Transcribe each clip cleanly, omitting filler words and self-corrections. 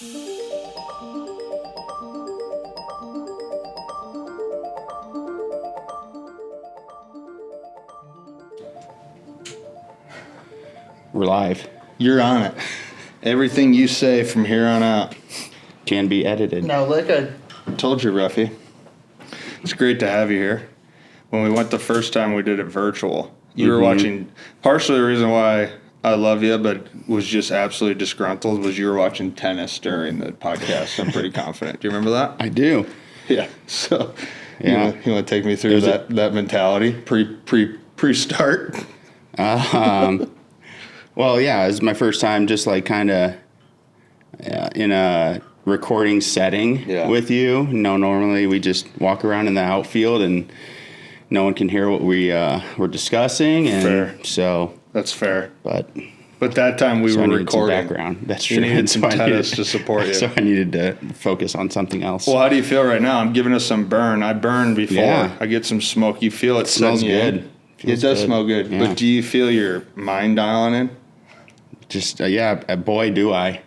We're live. You're on it. Everything you say from here on out Can be edited. Now, like I told you, Ruffy, it's great to have you here. When we went the first time, we did it virtual. You were watching. Partially the reason why I love you, but was just absolutely disgruntled, was you were watching tennis during the podcast. I'm pretty confident. Do you remember that? I do. Yeah. So, Yeah. you want to take me through that mentality pre-start? Well, yeah, it was my first time just like kind of in a recording setting with you. Normally we just walk around in the outfield and no one can hear what we're discussing. And Fair. So That's fair. But that time we were recording. Some background. That's true. You needed some tennis to support you. So I needed to focus on something else. Well, how do you feel right now? I'm giving us some burn. I burned before. Yeah. I get some smoke. You feel it smells setting you in? good. It does smell good. Yeah. But do you feel your mind dialing in? Just, boy, do I.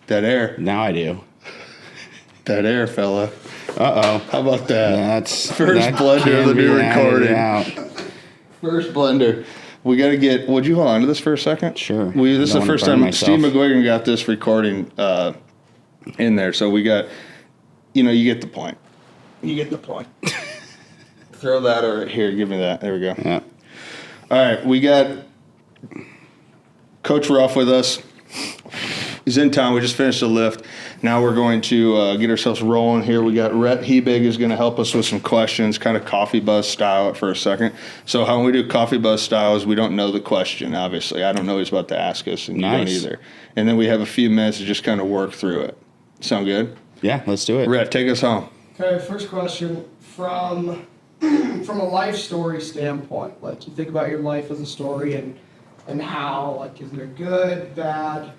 That air. Now I do. That air, fella. Uh-oh. How about that? That's First that blender of the can new be added recording. out. First blender. We got to get. Would you hold on to this for a second? Sure. This is the first time Steve McGuigan got this recording in there. So we got, you get the point. You get the point. Throw that over here. Give me that. There we go. Yeah. All right. We got Coach Ruf with us. He's in town. We just finished the lift. Now we're going to get ourselves rolling here. We got Rhett Hebig is going to help us with some questions, kind of coffee buzz style for a second. So how we do coffee buzz style is we don't know the question, obviously. I don't know what he's about to ask us, and you don't either. And then we have a few minutes to just kind of work through it. Sound good? Yeah, let's do it. Rhett, take us home. Okay, first question. From a life story standpoint, like you think about your life as a story and how, like, is there good, bad?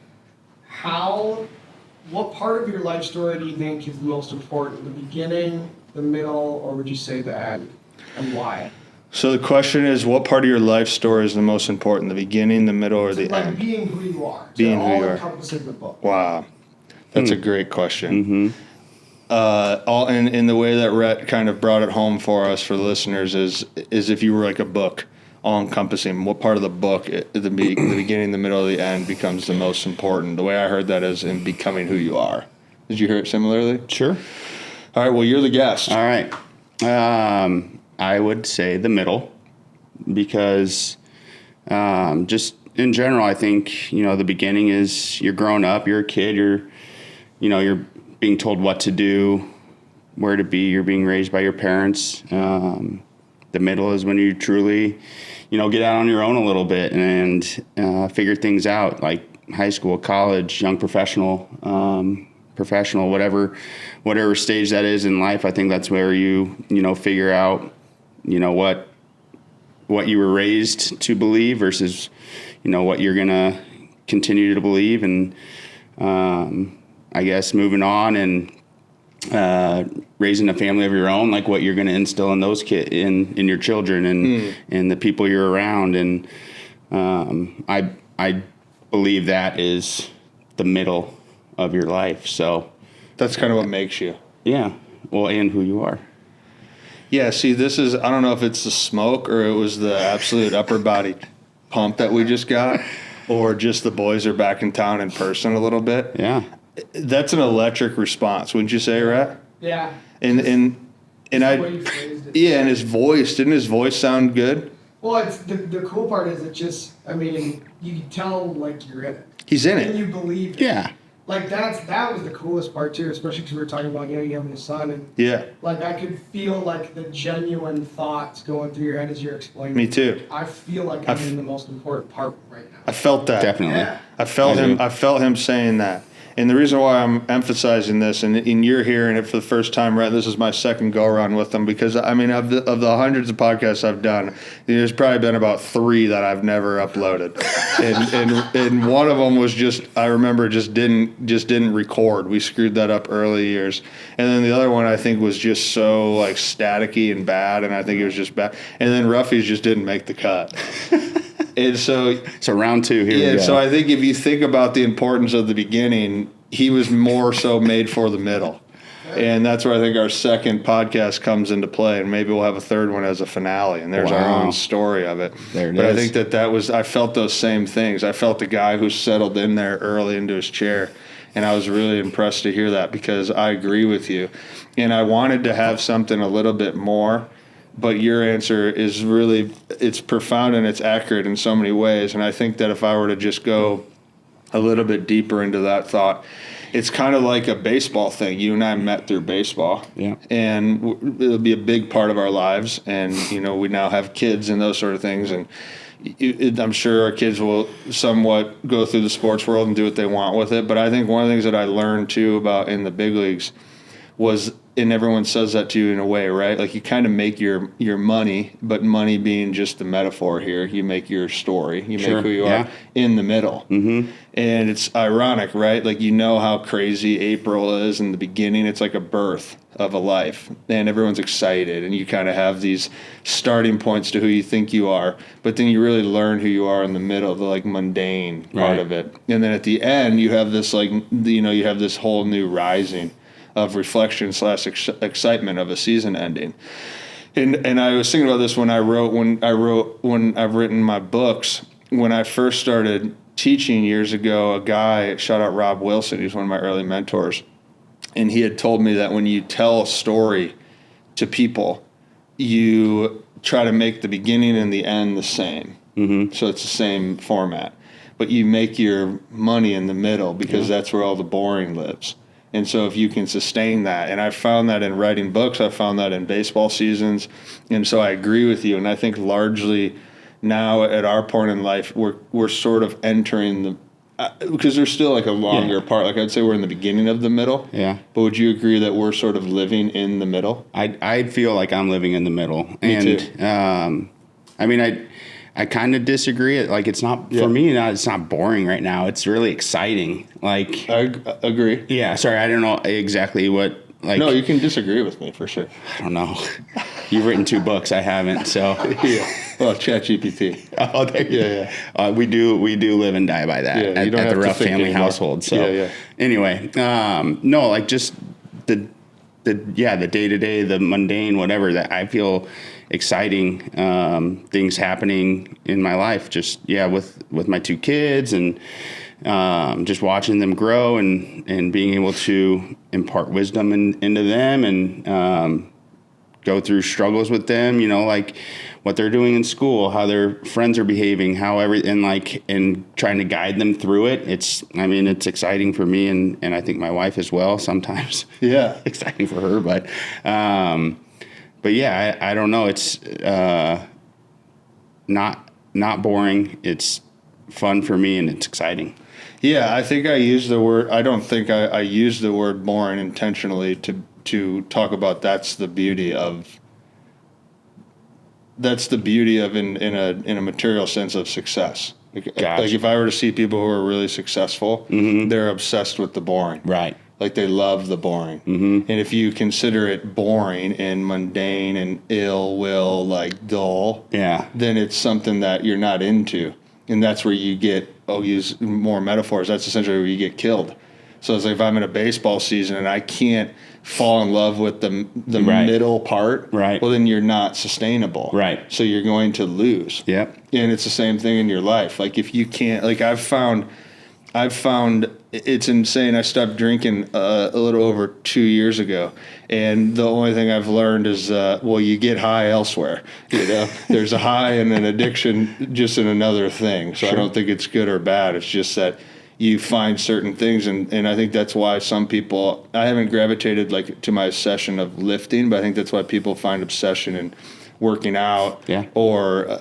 What part of your life story do you think is the most important? The beginning, the middle, or would you say the end? And why? So the question is, what part of your life story is the most important? The beginning, the middle, or the like end? being who you are. Being who you are. All encompassing the book. Wow. That's a great question. And the way that Rhett kind of brought it home for us, for the listeners, is if you were like a book, all-encompassing, what part of the book, the beginning, the middle, the end, becomes the most important? The way I heard that is in becoming who you are. Did you hear it similarly? Sure. All right, well, you're the guest. All right. I would say the middle because just in general, I think, the beginning is you're growing up, you're a kid, you're being told what to do, where to be, you're being raised by your parents. The middle is when you truly, get out on your own a little bit and figure things out, like high school, college, young professional, whatever stage that is in life. I think that's where you figure out, what you were raised to believe versus, what you're going to continue to believe. And I guess moving on and raising a family of your own, like what you're going to instill in those in your children and the people you're around. And I believe that is the middle of your life. So That's kind of what makes you. Yeah. Well, and who you are. Yeah, see, this is, I don't know if it's the smoke or it was the absolute upper body pump that we just got, or just the boys are back in town in person a little bit. Yeah. That's an electric response, wouldn't you say, Rhett? Yeah. And I, The way you phrased it. yeah, and his voice, didn't his voice sound good? Well, it's the cool part is it just, I mean, you can tell, like, you're in it. He's in And it. you believe it. Yeah. Like, that was the coolest part, too, especially because we were talking about, you having a son. And, Yeah, like, I could feel, like, the genuine thoughts going through your head as you're explaining. me too. I feel like I'm in the most important part right now. I felt that. Definitely. Yeah. I felt him saying that. And the reason why I'm emphasizing this, and you're hearing it for the first time, right? This is my second go-around with them because, I mean, of the hundreds of podcasts I've done, there's probably been about 3 that I've never uploaded, and one of them was just, I remember just didn't record. We screwed that up early years, and then the other one I think was just so like staticky and bad, and I think it was just bad. And then Ruffy's just didn't make the cut. And so round 2 here. yeah, we go. so I think if you think about the importance of the beginning, he was more so made for the middle. And that's where I think our second podcast comes into play, and maybe we'll have a third one as a finale, and there's our Wow. own story of it. There it but is. I think that was, I felt those same things. I felt the guy who settled in there early into his chair, and I was really impressed to hear that because I agree with you. And I wanted to have something a little bit more, but your answer is really, it's profound and it's accurate in so many ways. And I think that if I were to just go a little bit deeper into that thought, it's kind of like a baseball thing. You and I met through baseball, Yeah. and it'll be a big part of our lives. And we now have kids and those sort of things, and I'm sure our kids will somewhat go through the sports world and do what they want with it. But I think one of the things that I learned too about in the big leagues was, and everyone says that to you in a way, right? Like you kind of make your money, but money being just the metaphor here. You make your story. You Sure, make who you yeah. are in the middle. Mm-hmm. And it's ironic, right? Like how crazy April is in the beginning. It's like a birth of a life, and everyone's excited, and you kind of have these starting points to who you think you are, but then you really learn who you are in the middle, the like mundane part Right. of it. And then at the end, you have this you have this whole new rising of reflection / excitement of a season ending. And I was thinking about this when I've written my books. When I first started teaching years ago, a guy, shout out Rob Wilson, he's one of my early mentors, and he had told me that when you tell a story to people, you try to make the beginning and the end the same. Mm-hmm. So it's the same format, but you make your money in the middle because that's where all the boring lives. And so if you can sustain that, and I found that in writing books, I found that in baseball seasons, and so I agree with you. And I think largely now at our point in life, we're sort of entering the, because there's still like a longer part. Like I'd say we're in the beginning of the middle. Yeah. But would you agree that we're sort of living in the middle? I feel like I'm living in the middle. Me too. I mean, I kind of disagree. Like it's not for me. It's not boring right now. It's really exciting. Like I agree. yeah. Sorry, I don't know exactly what. Like No, you can disagree with me for sure. I don't know. You've written 2 books. I haven't. So Yeah. Well, ChatGPT. oh, there you go. We do live and die by that Yeah, you don't at have the to Ruff think family anymore. household. So anyway, no, like just the day to day, the mundane, whatever that I feel exciting things happening in my life. Just with my 2 kids and just watching them grow and being able to impart wisdom into them and go through struggles with them, like what they're doing in school, how their friends are behaving, and trying to guide them through it. It's exciting for me and I think my wife as well sometimes. Yeah. Exciting for her, but yeah, I don't know. It's not boring. It's fun for me and it's exciting. Yeah, I think I used the word. I don't think I used the word boring intentionally to talk about that's the beauty of in a material sense of success. Like if I were to see people who are really successful, they're obsessed with the boring. Right. Like they love the boring. And if you consider it boring and mundane and ill will, like dull, then it's something that you're not into. And that's where you get, use more metaphors, that's essentially where you get killed. So it's like if I'm in a baseball season and I can't fall in love with the middle part, well, then you're not sustainable. Right. So you're going to lose. Yep. And it's the same thing in your life. Like if you can't, like I've found it's insane. I stopped drinking a little over 2 years ago, and the only thing I've learned is, you get high elsewhere. There's a high and an addiction just in another thing. So I don't think it's good or bad. It's just that you find certain things, and I think that's why some people. I haven't gravitated like to my obsession of lifting, but I think that's why people find obsession in working out or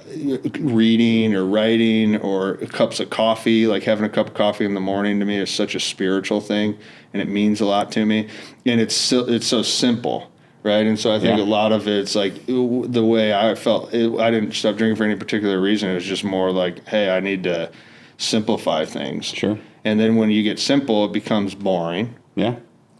reading or writing or cups of coffee. Like having a cup of coffee in the morning to me is such a spiritual thing, and it means a lot to me. And it's so simple, right? And so I think a lot of it's like the way I felt. I didn't stop drinking for any particular reason. It was just more like, hey, I need to simplify things. Sure. And then when you get simple, it becomes boring. Yeah.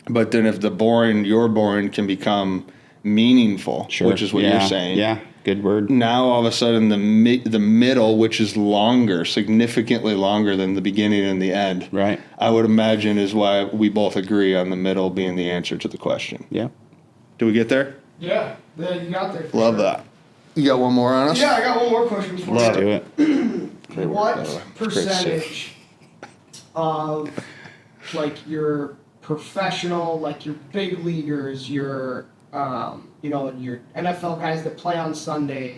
But then if your boring can become meaningful, which is what you're saying. Yeah, good word. Now all of a sudden the middle, which is longer, significantly longer than the beginning and the end, Right. I would imagine is why we both agree on the middle being the answer to the question. Yeah. Do we get there? Yeah, you got there. Love that. You got one more on us? Yeah, I got one more question for Love you. Do it. What percentage of like your professional, like your big leaguers, your your NFL guys that play on Sundays,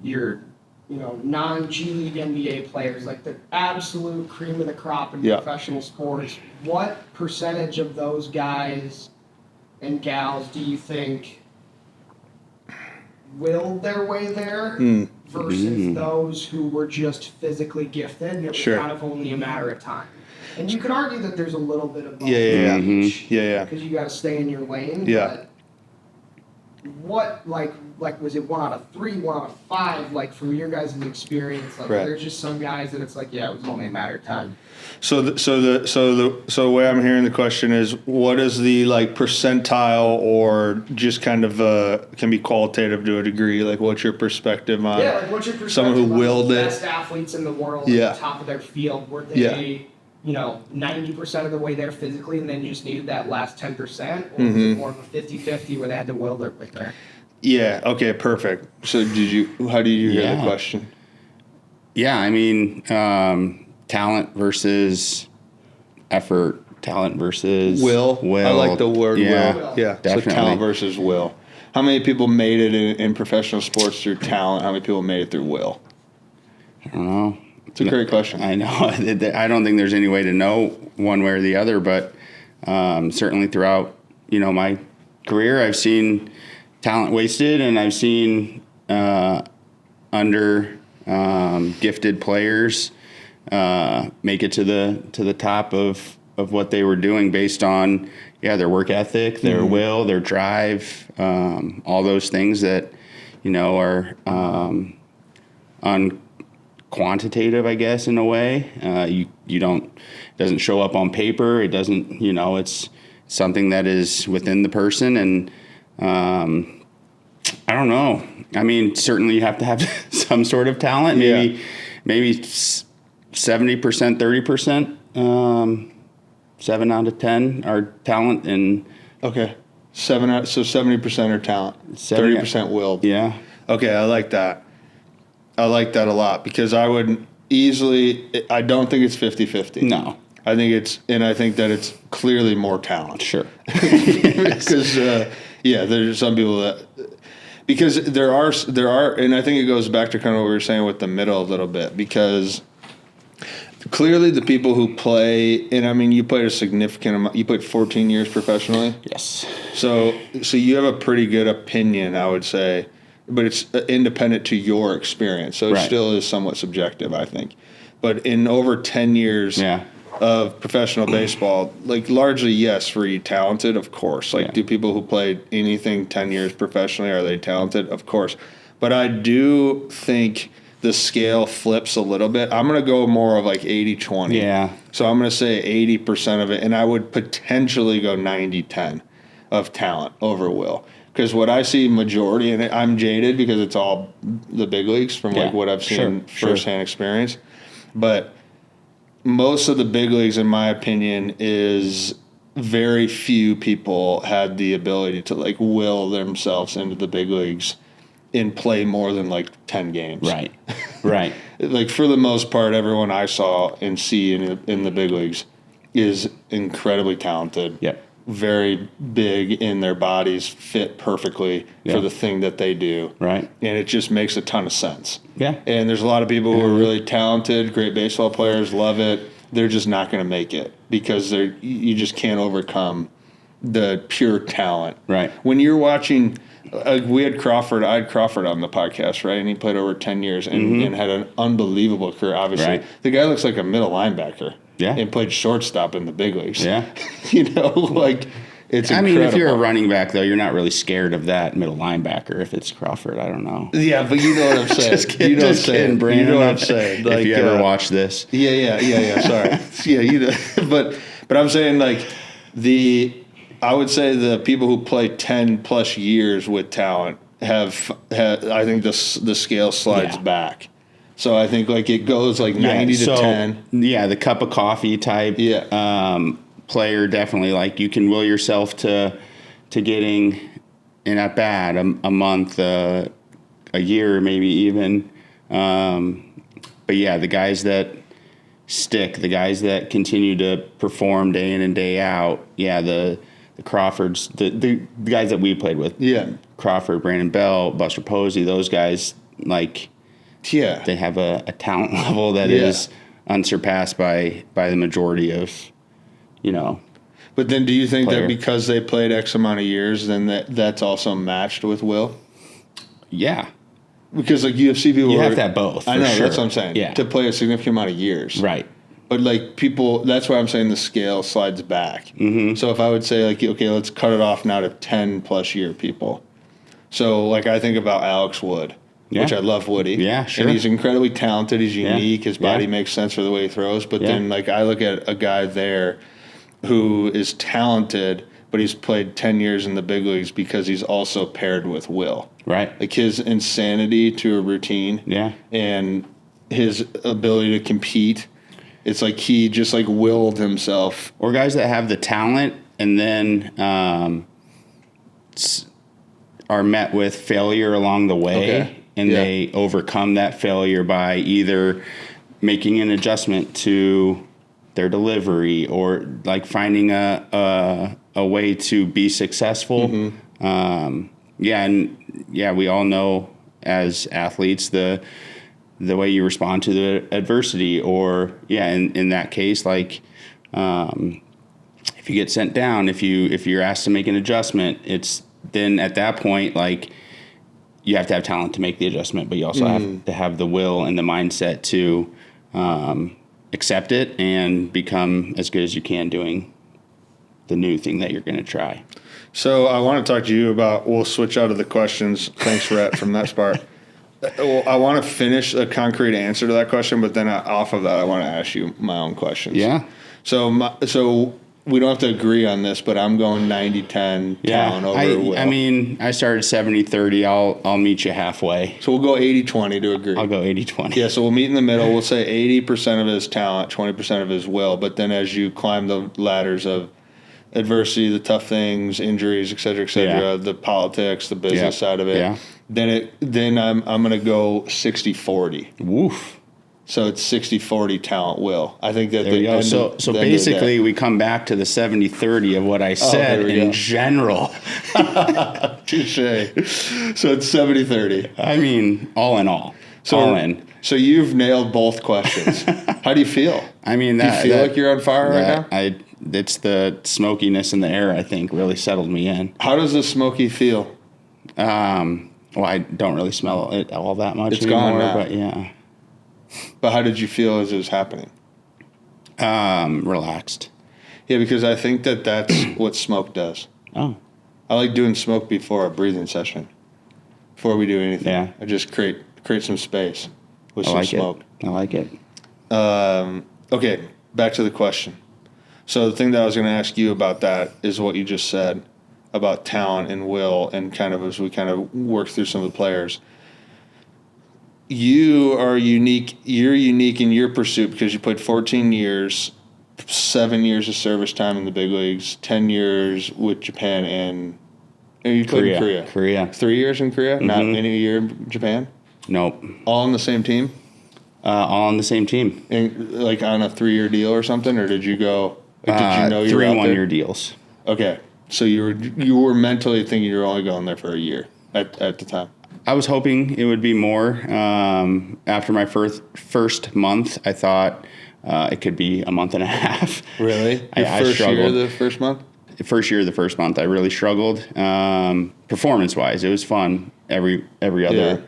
your non-G League NBA players, like the absolute cream of the crop in professional sports, what percentage of those guys and gals do you think willed their way there versus those who were just physically gifted and it was kind of only a matter of time? And you could argue that there's a little bit of both. Yeah. Because you got to stay in your lane. Yeah. But what, like was it 1 out of 3, 1 out of 5? Like from your guys' experience, like there's just some guys that it's like, it was only a matter of time. So the way I'm hearing the question is, what is the like percentile, or just kind of can be qualitative to a degree? Like, what's your perspective on? Yeah, like what's your perspective someone who on willed the it? best athletes in the world at the top of their field? Were they 90% of the way there physically and then just needed that last 10%? Or was it more of a 50-50 where they had to will their way there? Yeah. Okay. Perfect. So how did you hear the question? Yeah. I mean, talent versus effort, talent versus will. I like the word will. Yeah. Definitely. So talent versus will. How many people made it in professional sports through talent? How many people made it through will? I don't know. It's a great question. I know. I don't think there's any way to know one way or the other, but certainly throughout, my career, I've seen talent wasted, and I've seen gifted players make it to the top of what they were doing based on their work ethic, their will, their drive, all those things that are quantitative, I guess, in a way. You don't, it doesn't show up on paper. It doesn't, it's something that is within the person. And I don't know. I mean, certainly you have to have some sort of talent. Maybe 70%, 30%, 7 out of 10 are talent. And okay. 70% are talent, 30% willed. Yeah. Okay. I like that. I like that a lot, because I don't think it's 50-50. No. I think that it's clearly more talent. Sure. Because, there's some people that, because there are, and I think it goes back to kind of what we were saying with the middle a little bit, because clearly the people who play, and I mean, you played a significant amount, you played 14 years professionally. Yes. So you have a pretty good opinion, I would say, but it's independent to your experience. So it still is somewhat subjective, I think. But in over 10 years of professional baseball, like largely, yes, were you talented? Of course. Like, do people who played anything 10 years professionally, are they talented? Of course. But I do think the scale flips a little bit. I'm going to go more of like 80-20. Yeah. So I'm going to say 80% of it, and I would potentially go 90-10 of talent over will. Because what I see majority, and I'm jaded because it's all the big leagues from like what I've seen firsthand experience. But most of the big leagues, in my opinion, is very few people had the ability to like will themselves into the big leagues and play more than like 10 games. Right. Right. Like for the most part, everyone I saw and see in the big leagues is incredibly talented. Yep. Very big in their bodies, fit perfectly for the thing that they do. Right. And it just makes a ton of sense. Yeah. And there's a lot of people who are really talented, great baseball players, love it. They're just not going to make it because you just can't overcome the pure talent. Right. When you're watching, we had Crawford, I had Crawford on the podcast, right? And he played over 10 years and had an unbelievable career, obviously. Right. The guy looks like a middle linebacker. Yeah. And played shortstop in the big leagues. Yeah. Like it's incredible. I mean, if you're a running back, though, you're not really scared of that middle linebacker. If it's Crawford, I don't know. Yeah, but you know what I'm saying. Just kidding, Brandon. You know what I'm saying. Like, if you ever watch this. Yeah. Sorry. But I'm saying like I would say the people who play 10 plus years with talent I think the scale slides back. So I think like it goes like 90 to 10. Yeah, the cup of coffee type player, definitely. Like you can will yourself to getting an at bat a month, a year, maybe even. But yeah, the guys that stick, the guys that continue to perform day in and day out. Yeah, the Crawfords, the guys that we played with. Yeah. Crawford, Brandon Bell, Buster Posey, those guys, like, they have a talent level that is unsurpassed by the majority of, But then do you think player. that because they played X amount of years, then that's also matched with Will? Yeah. Because like UFC people, You have to have both. I know, sure. that's what I'm saying. Yeah. To play a significant amount of years. Right. But like people, that's why I'm saying the scale slides back. Mm-hmm. So if I would say like, okay, let's cut it off now to 10 plus year people. So like I think about Alex Wood, which I love Woody. Yeah, sure. And he's incredibly talented. He's unique. Yeah. His body makes sense for the way he throws. But then like I look at a guy there who is talented, but he's played 10 years in the big leagues because he's also paired with Will. Right. Like his insanity to a routine. Yeah. And his ability to compete. It's like he just like willed himself. Or guys that have the talent and then are met with failure along the way, and they overcome that failure by either making an adjustment to their delivery or like finding a way to be successful. Mm-hmm. We all know as athletes the way you respond to the adversity, or in that case, like if you get sent down, if you're asked to make an adjustment, it's then at that point, like you have to have talent to make the adjustment, but you also have to have the will and the mindset to accept it and become as good as you can doing the new thing that you're going to try. So I want to talk to you about, we'll switch out of the questions. Thanks, Rhett, from that part. Well, I want to finish a concrete answer to that question, but then off of that, I want to ask you my own questions. Yeah. So we don't have to agree on this, but I'm going 90-10 Town over Will. I mean, I started 70-30. I'll meet you halfway. So we'll go 80-20 to agree. I'll go 80-20. Yeah, so we'll meet in the middle. We'll say 80% of his talent, 20% of his will. But then as you climb the ladders of adversity, the tough things, injuries, et cetera, the politics, the business side of it, then I'm going to go 60-40. Woof. So it's 60-40 talent will. I think that there we go. So basically we come back to the 70-30 of what I said in general. Touche. So it's 70-30. I mean, all in all. All in. So you've nailed both questions. How do you feel? I mean, do you feel like you're on fire right now? It's the smokiness in the air, I think, really settled me in. How does the smoky feel? Well, I don't really smell it all that much anymore. It's gone now. But yeah. But how did you feel as it was happening? Relaxed. Yeah, because I think that's what smoke does. Oh. I like doing smoke before a breathing session. Before we do anything. Yeah. I just create some space with some smoke. I like it. Okay, back to the question. So the thing that I was going to ask you about that is what you just said about talent and will, and kind of as we kind of work through some of the players. You are unique. You're unique in your pursuit because you played 14 years, 7 years of service time in the big leagues, 10 years with Japan, and you played in Korea. 3 years in Korea? Mm-hmm. Not any year in Japan? Nope. All on the same team? All on the same team. And, like on a 3-year deal or something, or did you go? Did you know you were 3 1-year deals. Okay, so you were mentally thinking you were only going there for a year at the time. I was hoping it would be more. After my first month, I thought it could be a month and a half. Really? I struggled. Year, the first month? The first month, I really struggled. Performance-wise, it was fun every other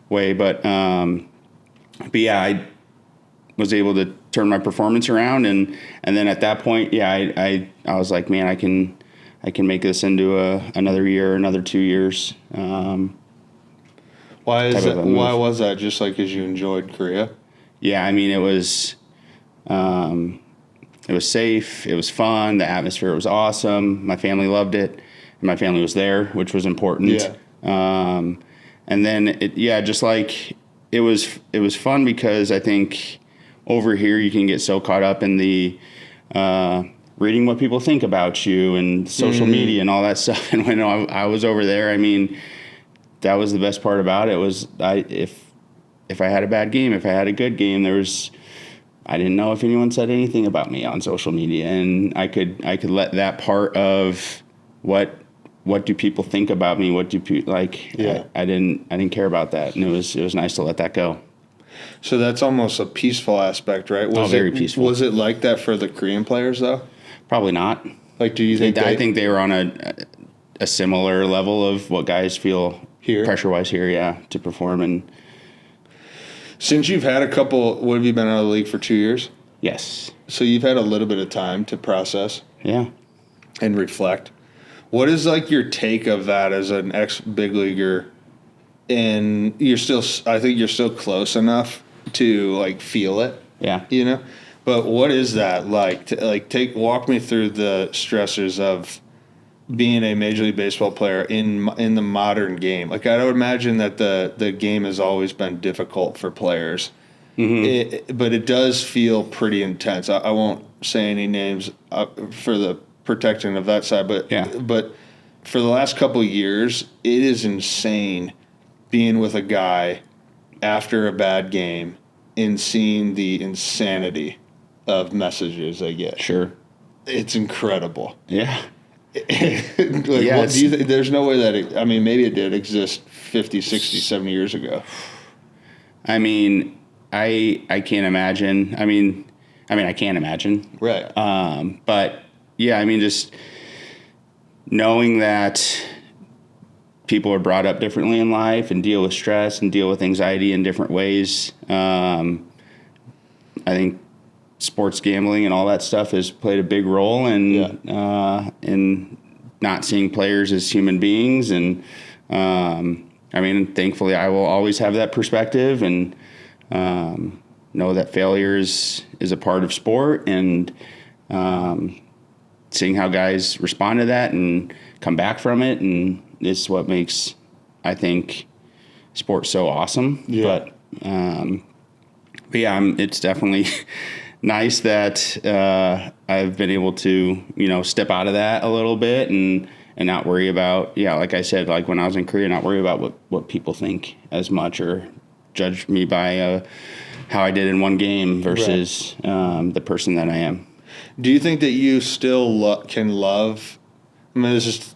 way, but yeah, I was able to turn my performance around, and then at that point, I was like, man, I can make this into another year, another 2 years. Why is that? Why was that? Just like because you enjoyed Korea? Yeah, I mean, it was safe. It was fun. The atmosphere was awesome. My family loved it, and my family was there, which was important. And then it was fun because I think over here you can get so caught up in the reading what people think about you and social media and all that stuff. And when I was over there, I mean, that was the best part about it was if I had a bad game, if I had a good game, I didn't know if anyone said anything about me on social media, and I could let that part of what do people think about me, what do people like. Yeah. I didn't care about that, and it was nice to let that go. So that's almost a peaceful aspect, right? Very peaceful. Was it like that for the Korean players though? Probably not. Like, do you think? I think they were on a similar level of what guys feel here pressure-wise here, yeah, to perform. And since you've had a couple, what have you been out of the league for 2 years? yes, So you've had a little bit of time to process yeah. and reflect. What is like your take of that as an ex-big leaguer? And I think you're still close enough to like feel it, Yeah. you know? But what is that like? Walk me through the stressors of being a Major League Baseball player in the modern game. Like, I would imagine that the game has always been difficult for players, but it does feel pretty intense. I won't say any names for the protection of that side, but Yeah. but for the last couple of years, it is insane being with a guy after a bad game and seeing the insanity of messages they get. Sure. It's incredible. Yeah. What do you there's no way that maybe it did exist 50, 60, 70 years ago. I mean, I can't imagine. I mean, I can't imagine. Right. But yeah, I mean, just knowing that people are brought up differently in life and deal with stress and deal with anxiety in different ways. I think sports gambling and all that stuff has played a big role in not seeing players as human beings. And thankfully, I will always have that perspective and know that failure is a part of sport, and seeing how guys respond to that and come back from it, and it's what makes, I think, sports so awesome. Yeah. But yeah, it's definitely nice that I've been able to, step out of that a little bit and not worry about, like I said, like when I was in Korea, not worry about what people think as much or judge me by how I did in one game versus the person that I am. Do you think that you still can love? This is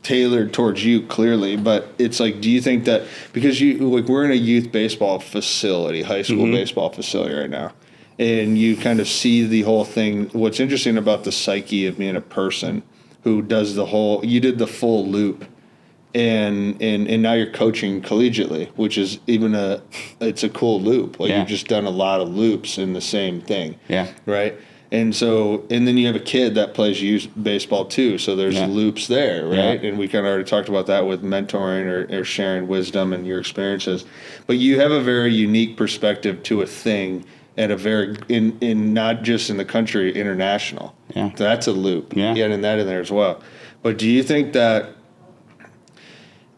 tailored towards you clearly, but it's like, do you think that because we're in a youth baseball facility, high school baseball facility right now, and you kind of see the whole thing. What's interesting about the psyche of being a person who does you did the full loop, and now you're coaching collegiately, which is it's a cool loop. Like you've just done a lot of loops in the same thing. Yeah. Right. And then you have a kid that plays youth baseball too. So there's loops there, right? Yeah. And we kind of already talked about that with mentoring or sharing wisdom and your experiences. But you have a very unique perspective to a thing at a very, in not just in the country, international. Yeah. That's a loop. Yeah. Getting that in there as well. But do you think that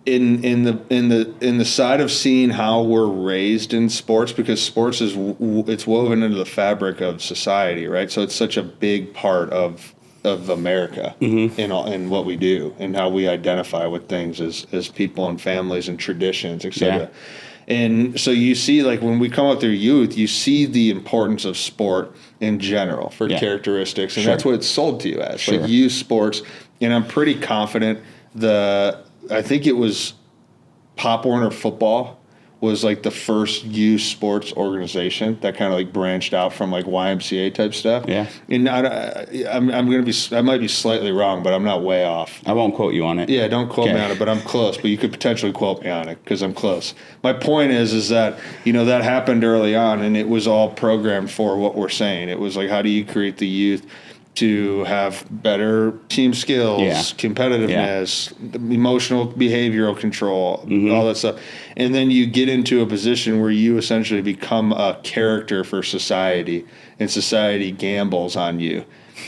in the side of seeing how we're raised in sports, because sports it's woven into the fabric of society, right? So it's such a big part of America in what we do and how we identify with things as people and families and traditions, etc. Yeah. And so you see, like when we come up through youth, you see the importance of sport in general for characteristics, and that's what it's sold to you as, like youth sports. And I'm pretty confident I think it was Pop Warner Football was like the first youth sports organization that kind of like branched out from like YMCA type stuff. Yeah. And I might be slightly wrong, but I'm not way off. I won't quote you on it. Yeah, don't quote me on it, but I'm close. But you could potentially quote me on it because I'm close. My point is that, that happened early on, and it was all programmed for what we're saying. It was like, how do you create the youth to have better team skills, Yeah. competitiveness, emotional behavioral control, all that stuff. And then you get into a position where you essentially become a character for society, and society gambles on you.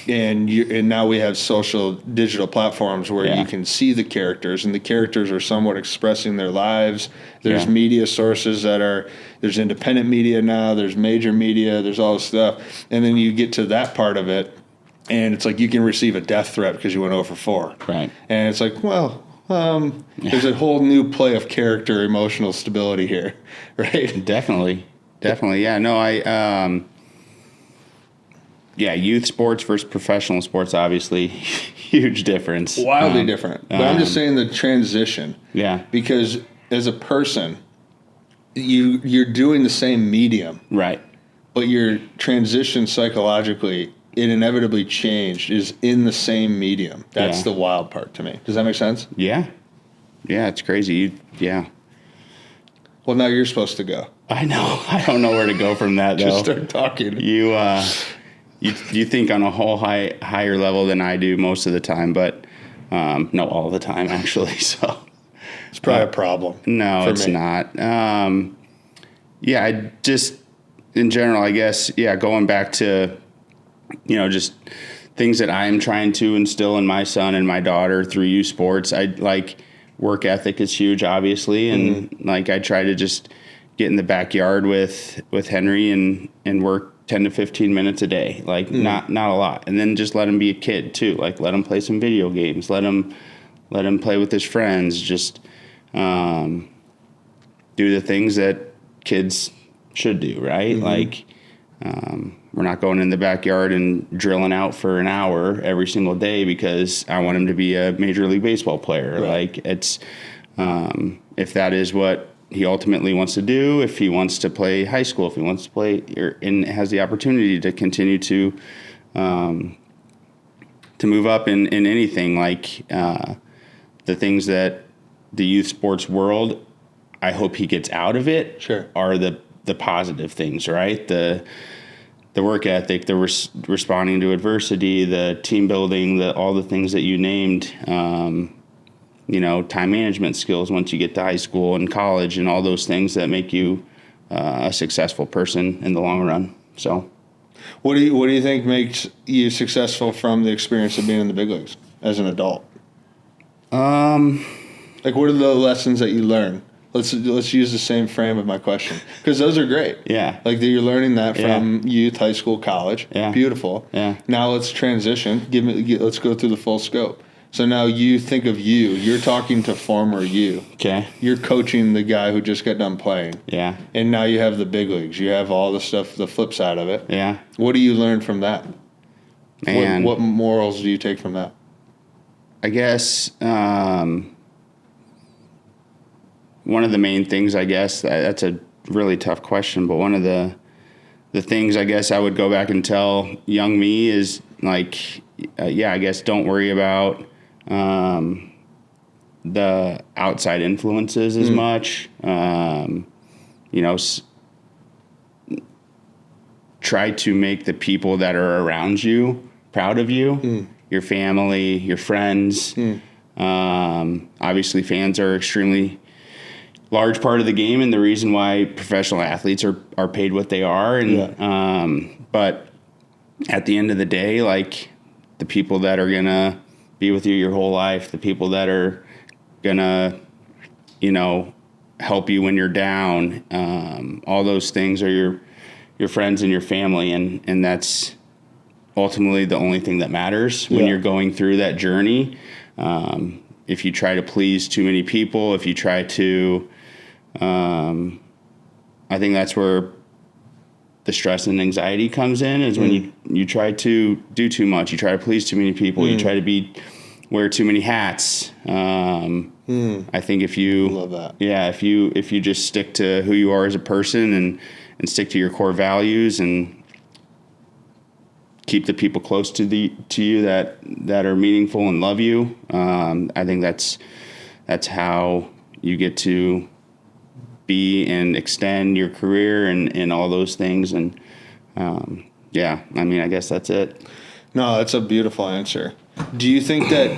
And now we have social digital platforms where you can see the characters, and the characters are somewhat expressing their lives. There's media sources there's independent media now, there's major media, there's all this stuff. And then you get to that part of it, and it's like you can receive a death threat because you went 0 for 4. Right. And it's like, well, there's a whole new play of character, emotional stability here, right? Definitely. Yeah. No, youth sports versus professional sports, obviously, huge difference. Wildly different. But I'm just saying the transition. Yeah. Because as a person, you're doing the same medium, Right. but your transition psychologically, it inevitably changed, is in the same medium. That's the wild part to me. Does that make sense? Yeah. Yeah, it's crazy. Well, now you're supposed to go. I know. I don't know where to go from that, though. Just start talking. You think on a whole higher level than I do most of the time, but no, all the time, actually. So It's probably a problem. no, for it's me. not. I just, in general, I guess, going back to, just things that I'm trying to instill in my son and my daughter through youth sports. I like work ethic is huge, obviously. And like, I try to just get in the backyard with Henry and work 10 to 15 minutes a day, like not a lot. And then just let him be a kid too. Like let him play some video games, let him play with his friends, just do the things that kids should do, right? Like we're not going in the backyard and drilling out for an hour every single day because I want him to be a Major League Baseball player. Right. Like it's if that is what he ultimately wants to do, if he wants to play high school, if he wants to play and has the opportunity to continue to move up in anything, like the things that the youth sports world, I hope he gets out of it, are the positive things, right? The work ethic, the responding to adversity, the team building, all the things that you named, time management skills once you get to high school and college, and all those things that make you a successful person in the long run. So, what do you think makes you successful from the experience of being in the big leagues as an adult? Like, what are the lessons that you learn? Let's use the same frame of my question, because those are great. Yeah. Like you're learning that from youth, high school, college. Yeah. Beautiful. Yeah. Now let's transition. Let's go through the full scope. So now you think of you. You're talking to former you. Okay. You're coaching the guy who just got done playing. Yeah. And now you have the big leagues. You have all the stuff, the flip side of it. Yeah. What do you learn from that? Man. What morals do you take from that? I guess one of the main things, I guess, that's a really tough question, but one of the things I guess I would go back and tell young me is like, I guess don't worry about the outside influences as much. Try to make the people that are around you proud of you, your family, your friends. Obviously, fans are extremely large part of the game and the reason why professional athletes are paid what they are. And but at the end of the day, like the people that are gonna be with you your whole life, the people that are gonna, help you when you're down, all those things are your friends and your family, and that's ultimately the only thing that matters when you're going through that journey. If you try to please too many people, if you try to, I think that's where the stress and anxiety comes in, is when you try to do too much, you try to please too many people, you try to wear too many hats. I think if you love that. if you just stick to who you are as a person and stick to your core values and keep the people close to you that are meaningful and love you, I think that's how you get to be and extend your career and all those things. And I guess that's it. No, that's a beautiful answer. Do you think that?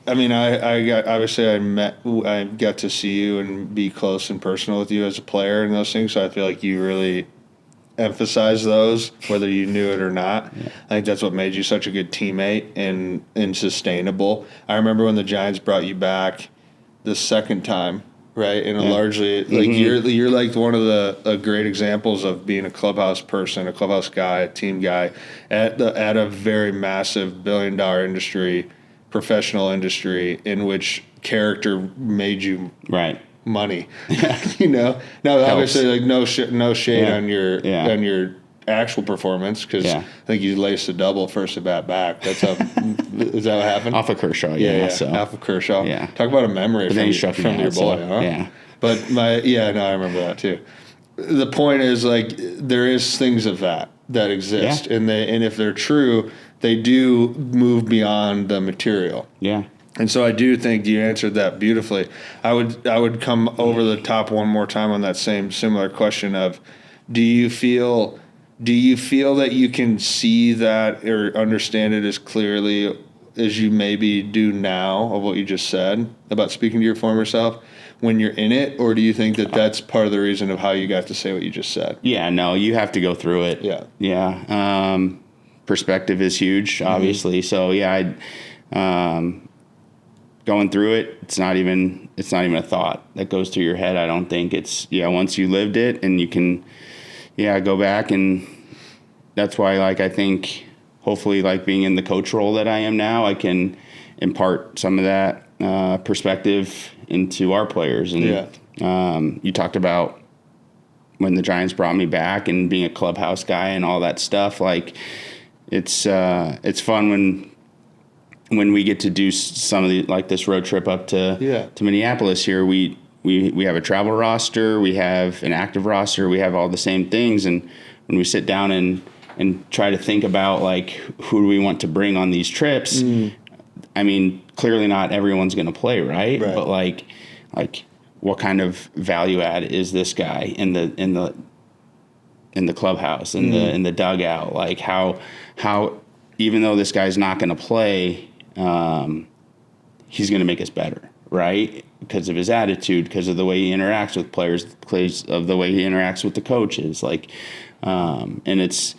I mean, I got to see you and be close and personal with you as a player and those things. So I feel like you really emphasize those, whether you knew it or not. Yeah. I think that's what made you such a good teammate and sustainable. I remember when the Giants brought you back the second time, right? And largely, like you're like one of the great examples of being a clubhouse person, a clubhouse guy, a team guy at a very massive $1 billion industry, professional industry in which character made you money. You know, now obviously like no shade on your actual performance, because I think you laced a double first at bat back. That's how is that what happened? Off of Kershaw, So. Off of Kershaw. Yeah. Talk about a memory from your boy, huh? Yeah. But I remember that too. The point is, like, there is things of that exist, and if they're true, they do move beyond the material. Yeah. And so I do think you answered that beautifully. I would come over the top one more time on that same similar question of, do you feel that you can see that or understand it as clearly as you maybe do now of what you just said about speaking to your former self when you're in it? Or do you think that that's part of the reason of how you got to say what you just said? Yeah, no, you have to go through it. Yeah. Yeah. Perspective is huge, obviously. So going through it, it's not even a thought that goes through your head. I don't think it's, once you lived it and you can, go back. And that's why, like, I think hopefully, like, being in the coach role that I am now, I can impart some of that perspective into our players. And you talked about when the Giants brought me back and being a clubhouse guy and all that stuff. Like, it's fun when we get to do some of the, like, this road trip up to Minneapolis here. We have a travel roster, we have an active roster, we have all the same things. And when we sit down and try to think about, like, who do we want to bring on these trips, I mean, clearly not everyone's going to play, right? But like what kind of value add is this guy in the clubhouse, in the dugout? Like, how even though this guy's not going to play, he's going to make us better, right? Because of his attitude, because of the way he interacts with players, of the way he interacts with the coaches, like, and it's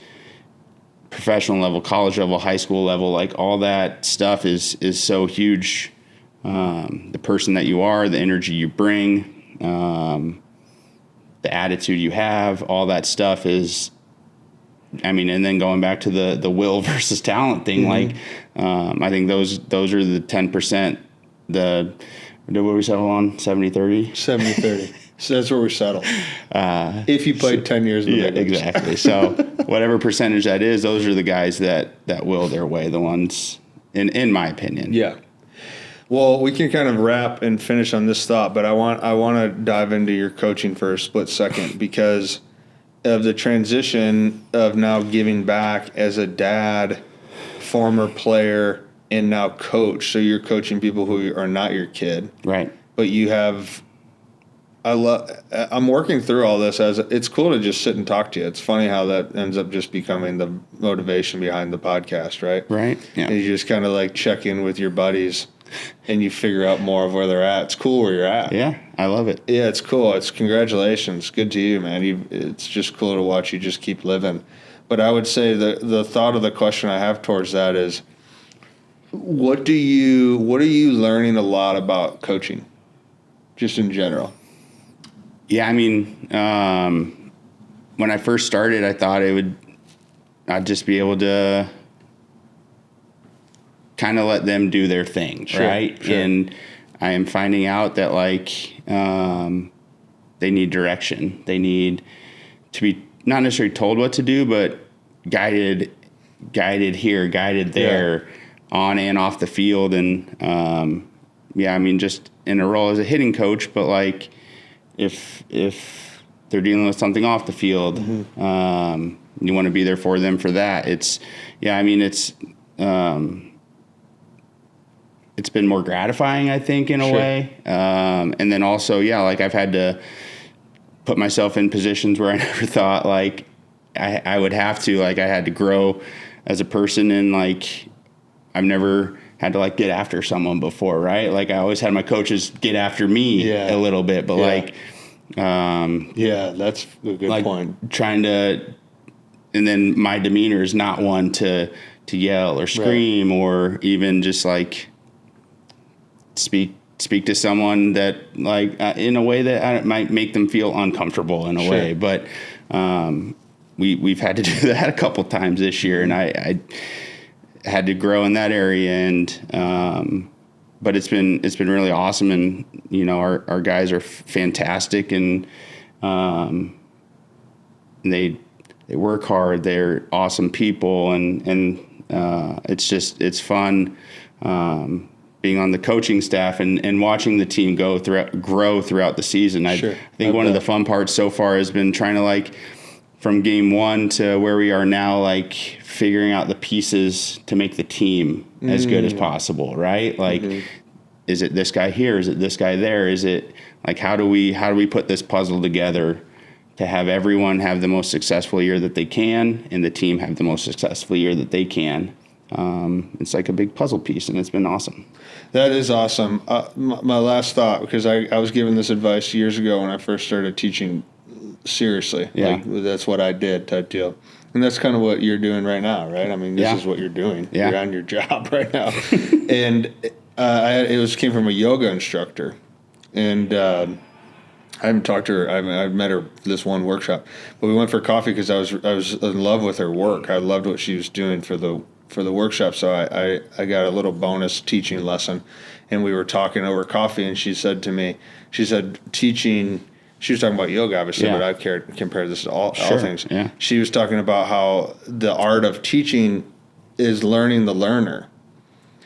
professional level, college level, high school level, like, all that stuff is so huge. The person that you are, the energy you bring, the attitude you have, all that stuff is, I mean, and then going back to the will versus talent thing, like, I think those are the 10%. What we settle on? 70-30? 70-30. So that's where we settle. If you played 10 years in the big leagues. Exactly. So whatever percentage that is, those are the guys that will their way, the ones, in my opinion. Yeah. Well, we can kind of wrap and finish on this thought, but I want to dive into your coaching for a split second, because of the transition of now giving back as a dad, former player, and now coach. So you're coaching people who are not your kid. Right. But you have, I'm working through all this it's cool to just sit and talk to you. It's funny how that ends up just becoming the motivation behind the podcast, right? Right. Yeah. And you just kind of like check in with your buddies and you figure out more of where they're at. It's cool where you're at. Yeah, I love it. Yeah, it's cool. It's congratulations. Good to you, man. It's just cool to watch you just keep living. But I would say the thought of the question I have towards that is, what are you learning a lot about coaching, just in general? Yeah, I mean, when I first started, I thought I'd just be able to kind of let them do their thing, right? Sure. And I am finding out that, like, they need direction. They need to be not necessarily told what to do, but guided here, guided there, on and off the field. And I mean, just in a role as a hitting coach, but like if they're dealing with something off the field, you want to be there for them for that. It's been more gratifying, I think, in a way. And then also, like, I've had to put myself in positions where I never thought, like, I would have to. Like, I had to grow as a person, and like I've never had to like get after someone before, right? Like I always had my coaches get after me a little bit, but like that's a good like point. Trying to, and then my demeanor is not one to yell or scream or even just like speak to someone that like in a way that might make them feel uncomfortable in a way. But we've had to do that a couple times this year, and I had to grow in that area. And but it's been really awesome, and you know our guys are fantastic, and they work hard. They're awesome people, and it's fun. Being on the coaching staff and watching the team grow throughout the season. I think one of the fun parts so far has been trying to like from game one to where we are now, like figuring out the pieces to make the team as good as possible, right? Like, is it this guy here? Is it this guy there? Is it like, how do we put this puzzle together to have everyone have the most successful year that they can and the team have the most successful year that they can? It's like a big puzzle piece, and it's been awesome. That is awesome. My last thought, because I was given this advice years ago when I first started teaching seriously. Yeah. Like, that's what I did type deal. And that's kind of what you're doing right now, right? I mean, this is what you're doing. Yeah. You're on your job right now. And came from a yoga instructor. And I haven't talked to her. I've met her this one workshop. But we went for coffee because I was in love with her work. I loved what she was doing for the workshop, so I got a little bonus teaching lesson, and we were talking over coffee, and she said teaching, she was talking about yoga obviously, but I've compared this to all things. Yeah. She was talking about how the art of teaching is learning the learner.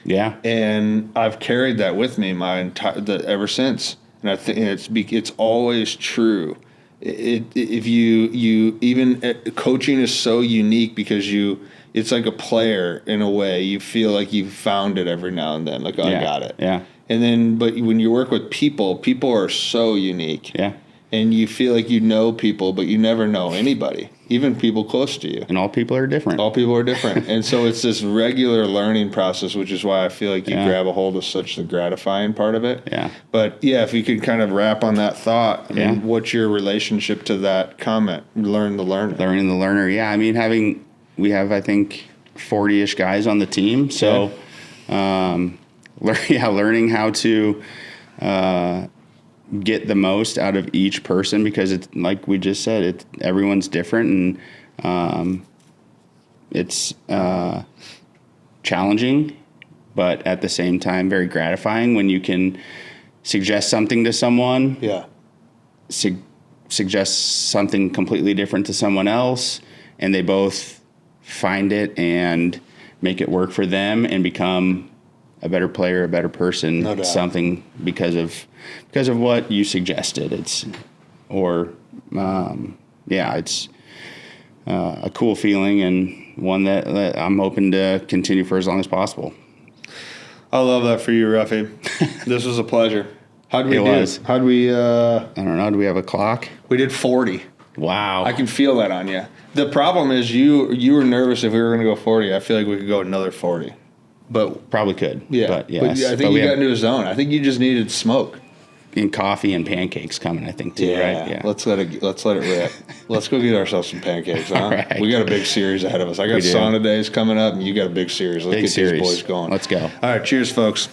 Yeah. And I've carried that with me ever since, and I think it's always true. If you even coaching is so unique because it's like a player in a way. You feel like you found it every now and then. Like, I got it. Yeah. And then, but when you work with people are so unique. Yeah. And you feel like you know people, but you never know anybody, even people close to you. And all people are different. All people are different. And so it's this regular learning process, which is why I feel like you grab a hold of such the gratifying part of it. Yeah. But yeah, if you could kind of wrap on that thought, I mean, what's your relationship to that comment? Learn the learner. Learning the learner. Yeah. I mean, we have, I think, 40-ish guys on the team. So, learning how to get the most out of each person, because it's like we just said, everyone's different, and it's challenging, but at the same time very gratifying when you can suggest something to someone. Yeah. Suggest something completely different to someone else, and they both find it and make it work for them and become a better player, a better person, no doubt. Something because of what you suggested. It's a cool feeling, and one that I'm hoping to continue for as long as possible. I love that for you, Ruffy. This was a pleasure. How'd we do? I don't know. Do we have a clock? We did 40. Wow. I can feel that on you. The problem is you were nervous if we were going to go 40. I feel like we could go another 40. But probably could. Yeah. But I think you got into a zone. I think you just needed smoke. And coffee and pancakes coming, I think, too, right? Yeah. Let's let it rip. Let's go get ourselves some pancakes, huh? Right. We got a big series ahead of us. I got sauna days coming up, and you got a big series. Let's get these boys going. Let's go. All right, cheers, folks.